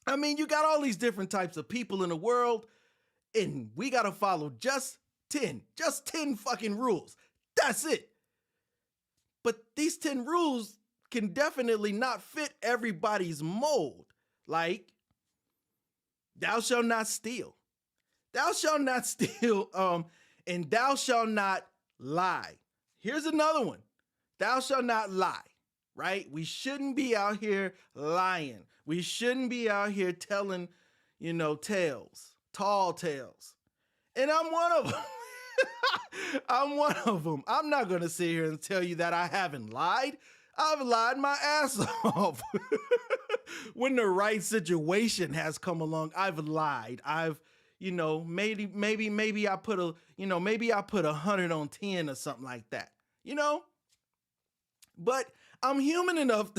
I mean, you got all these different types of people in the world, and we got to follow just 10 fucking rules. That's it. But these 10 rules can definitely not fit everybody's mold. Like, thou shalt not steal. Thou shalt not steal, and thou shalt not lie. Here's another one. Thou shalt not lie, right? We shouldn't be out here lying. We shouldn't be out here telling, tales, tall tales. And I'm one of them. I'm one of them. I'm not going to sit here and tell you that I haven't lied. I've lied my ass off. When the right situation has come along, I've lied. I've, maybe I put maybe I put 100 on 10 or something like that, But I'm human enough,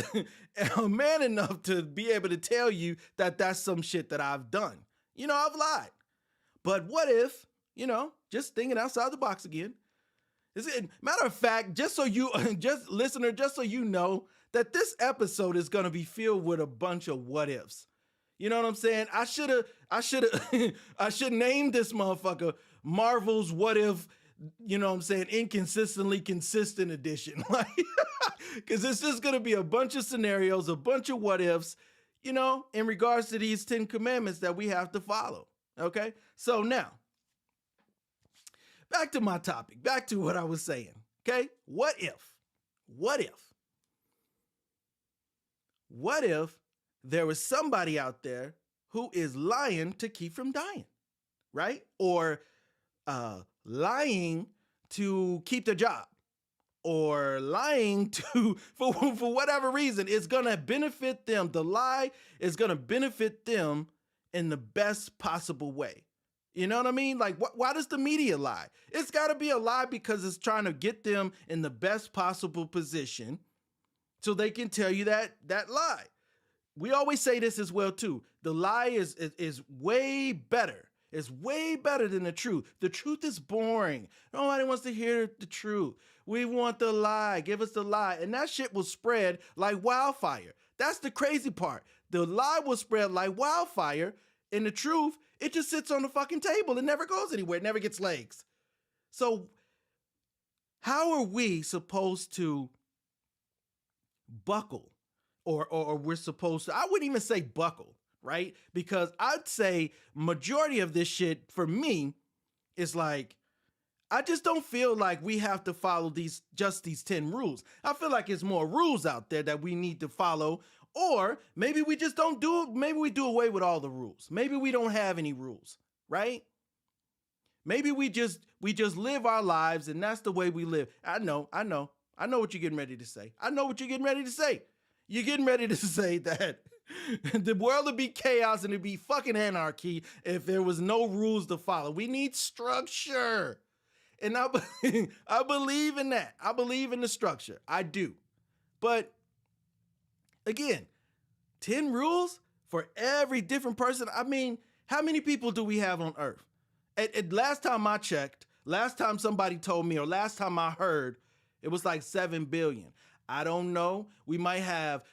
a man enough to be able to tell you that that's some shit that I've done. I've lied. But what if, just thinking outside the box again. Matter of fact, just so you know that this episode is going to be filled with a bunch of what ifs. You know what I'm saying? I should name this motherfucker Marvel's What If, inconsistently consistent edition. Like, because it's just going to be a bunch of scenarios, a bunch of what ifs, in regards to these 10 commandments that we have to follow. Okay? So now, back to my topic, back to what I was saying. Okay? What if there was somebody out there who is lying to keep from dying, right? Or lying to keep their job, or lying to, for whatever reason, it's going to benefit them. The lie is going to benefit them in the best possible way. You know what I mean? Like, why does the media lie? It's got to be a lie because it's trying to get them in the best possible position so they can tell you that lie. We always say this as well, too. The lie is way better. It's way better than the truth. The truth is boring. Nobody wants to hear the truth. We want the lie. Give us the lie. And that shit will spread like wildfire. That's the crazy part. The lie will spread like wildfire. And the truth, it just sits on the fucking table. It never goes anywhere. It never gets legs. So how are we supposed to buckle? Or we're supposed to, I wouldn't even say buckle, right? Because I'd say majority of this shit for me is like, I just don't feel like we have to follow these 10 rules. I feel like it's more rules out there that we need to follow, or maybe we just don't do it. Maybe we do away with all the rules. Maybe we don't have any rules, right? Maybe we just live our lives and that's the way we live. I know what you're getting ready to say. You're getting ready to say that the world would be chaos and it'd be fucking anarchy if there was no rules to follow. We need structure. And I believe in that. I believe in the structure. I do. But again, 10 rules for every different person. I mean, how many people do we have on Earth? At last time I checked, last time somebody told me, or last time I heard, it was like 7 billion. I don't know. We might have,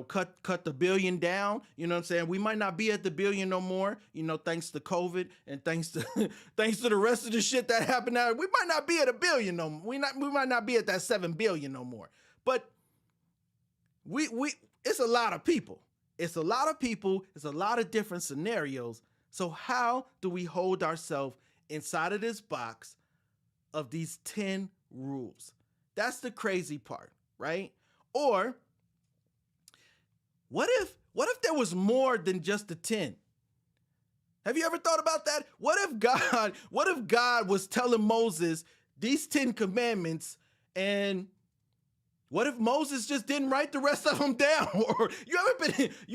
cut the billion down. You know what I'm saying? We might not be at the billion no more, thanks to COVID and thanks to the rest of the shit that happened out. We might not be at a billion no more. We might not be at that 7 billion no more. But it's a lot of people. It's a lot of people. It's a lot of different scenarios. So how do we hold ourselves inside of this box of these 10 rules? That's the crazy part. Right? Or what if there was more than just the 10? Have you ever thought about that? What if God was telling Moses these 10 commandments, and what if Moses just didn't write the rest of them down? Or you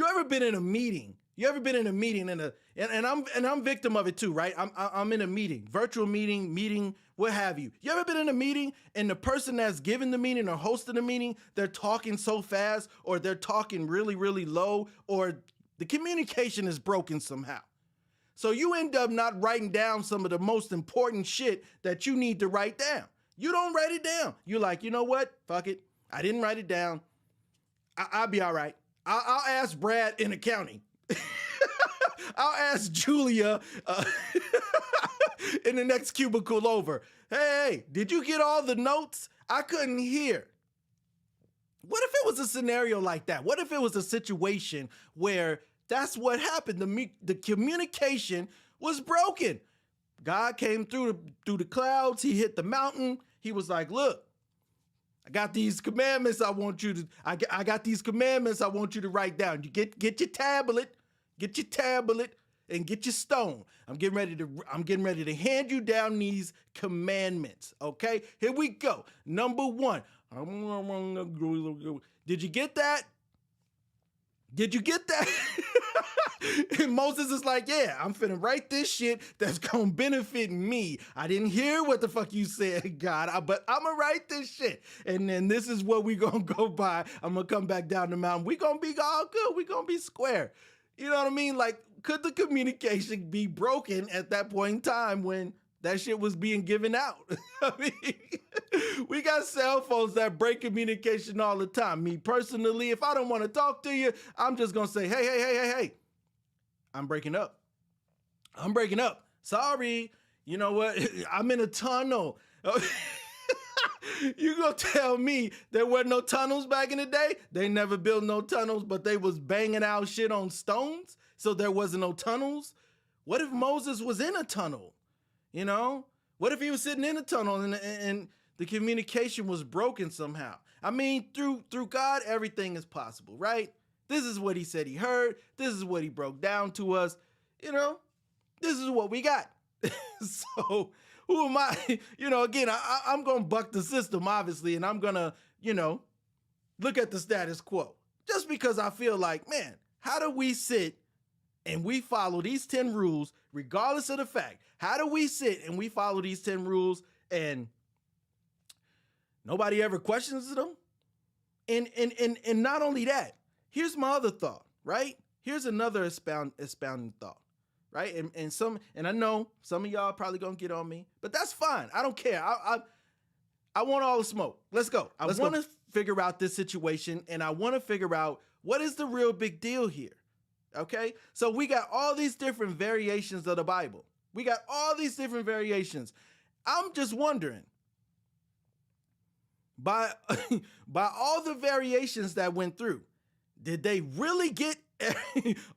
ever been in a meeting? You ever been in a meeting and I'm victim of it too, right? I'm in a meeting, virtual meeting, what have you. You ever been in a meeting and the person that's giving the meeting or hosting the meeting, they're talking so fast, or they're talking really, really low, or the communication is broken somehow. So you end up not writing down some of the most important shit that you need to write down. You don't write it down. You're like, you know what? Fuck it. I didn't write it down. I'll be all right. I'll ask Brad in accounting. I'll ask Julia in the next cubicle over. Hey, did you get all the notes? I couldn't hear. What if it was a scenario like that? What if it was a situation where that's what happened? The communication was broken. God came through the clouds. He hit the mountain. He was like, look, I got these commandments I want you to, I got these commandments I want you to write down. You get your tablet, and get your stone. I'm getting ready to hand you down these commandments. Okay, here we go. Number 1. Did you get that? Did you get that? And Moses is like, yeah, I'm finna write this shit that's gonna benefit me. I didn't hear what the fuck you said, God, but I'm gonna write this shit. And then this is what we gonna go by. I'm gonna come back down the mountain. We gonna be all good. We gonna be square. You know what I mean? Like, could the communication be broken at that point in time when that shit was being given out? I mean, we got cell phones that break communication all the time. Me personally, if I don't want to talk to you, I'm just going to say, hey, I'm breaking up. Sorry. You know what? I'm in a tunnel. You gonna tell me there were no tunnels back in the day? They never built no tunnels, but they was banging out shit on stones, so there wasn't no tunnels? What if Moses was in a tunnel? You know? What if he was sitting in a tunnel and the communication was broken somehow? I mean, through God, everything is possible, right? This is what he said he heard. This is what he broke down to us. You know, this is what we got. So who am I? You know, again, I'm going to buck the system, obviously, and I'm going to, you know, look at the status quo. Just because I feel like, man, how do we sit and we follow these 10 rules, regardless of the fact? How do we sit and we follow these 10 rules and nobody ever questions them? And not only that, here's my other thought, right? Here's another expounding thought. Right. And I know some of y'all probably gonna get on me, but that's fine. I don't care. I want all the smoke. Let's go. I want to figure out this situation, and I want to figure out what is the real big deal here. Okay. So we got all these different variations of the Bible. I'm just wondering, by all the variations that went through, did they really get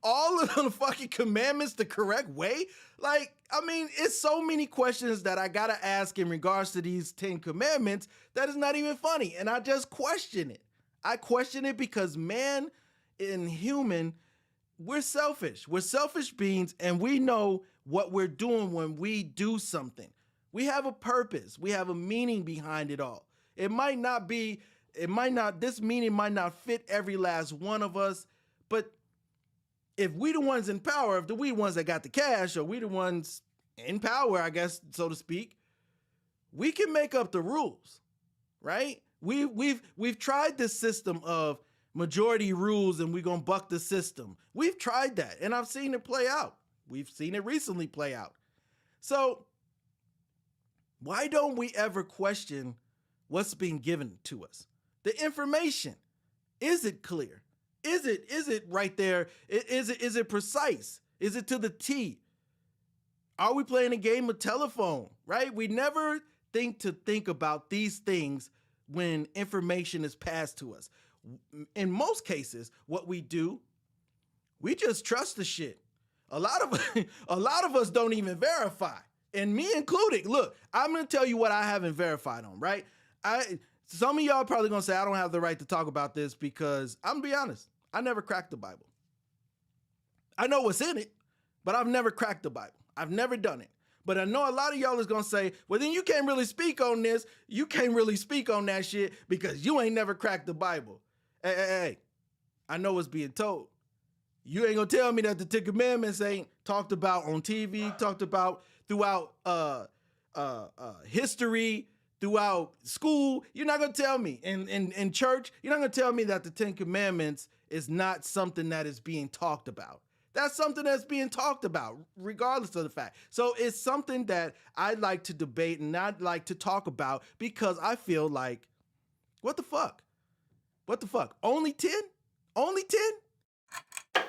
all of the fucking commandments the correct way? Like, I mean, it's so many questions that I gotta ask in regards to these 10 commandments that is not even funny. And I just question it. I question it because man and human, we're selfish. We're selfish beings, and we know what we're doing when we do something. We have a purpose. We have a meaning behind it all. This meaning might not fit every last one of us, but if we the ones in power, if we the ones that got the cash, or we the ones in power, I guess, so to speak, we can make up the rules, right? We've tried this system of majority rules and we're gonna buck the system. We've tried that, and I've seen it play out. We've seen it recently play out. So why don't we ever question what's being given to us? The information, is it clear? Is it right there? Is it precise? Is it to the T? Are we playing a game of telephone, right? We never think about these things when information is passed to us. In most cases, what we do, we just trust the shit. A lot of us don't even verify, and me included. Look, I'm gonna tell you what I haven't verified on, right? Some of y'all probably gonna say I don't have the right to talk about this because I'm gonna be honest, I never cracked the Bible. I know what's in it, but I've never cracked the Bible. I've never done it. But I know a lot of y'all is gonna say, well, then you can't really speak on this. You can't really speak on that shit because you ain't never cracked the Bible. Hey, I know what's being told. You ain't gonna tell me that the 10 Commandments ain't talked about on TV, talked about throughout history, throughout school. You're not gonna tell me in church, you're not gonna tell me that the 10 Commandments is not something that is being talked about. That's something that's being talked about, regardless of the fact. So it's something that I'd like to debate and I'd like to talk about because I feel like, what the fuck? What the fuck? Only 10? Only 10?